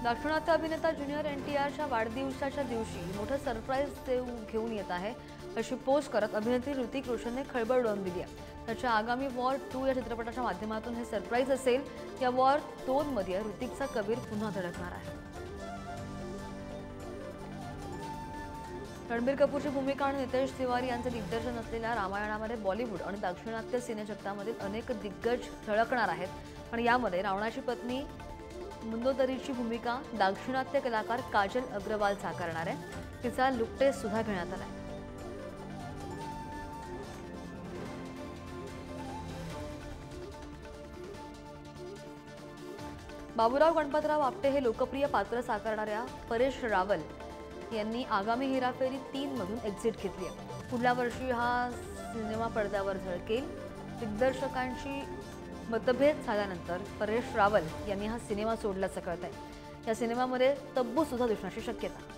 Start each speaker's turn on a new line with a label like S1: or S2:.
S1: दाक्षिणात्य अभिनेता ज्युनियर एनटीआरच्या वाढदिवसाच्या दिवशी मोठं सरप्राईज घेऊन येत आहे अशी पोस्ट करत अभिनेत्री ऋतिक रोशनने खळबळ उडवून दिली आहे। त्याच्या आगामी वॉर 2 या चित्रपटाच्या माध्यमातून हे सरप्राईज असेल। या वॉर 2 मध्ये ऋतिकचा कबीर पुन्हा धडकणार आहे। रणबीर कपूरची भूमिका आणि नितेश तिवारी यांचे दिग्दर्शन असलेल्या रामायणामध्ये बॉलिवूड आणि दाक्षिणात्य सिनेजगतामधील अनेक दिग्गज झळकणार आहेत। पण यामध्ये रावणाची पत्नी मंदोदरीची भूमिका दाक्षिणात्य कलाकार काजल अग्रवाल साकारणार आहे। तिचा लुक टेस्ट सुद्धा घेण्यात आला आहे। बाबूराव गणपतराव आपटे हे लोकप्रिय पात्र साकारणाऱ्या परेश रावल यांनी आगामी हेराफेरी 3 मधून एक्झिट घेतली आहे। पुढल्या वर्षी हा सिनेमा पडद्यावर झळकेल। दिग्दर्शकांशी मतभेद झाल्यानंतर परेश रावल यांनी हा सिनेमा सोडल्याचं कळत आहे। या सिनेमामध्ये तब्बू सुद्धा दिसण्याची शक्यता आहे।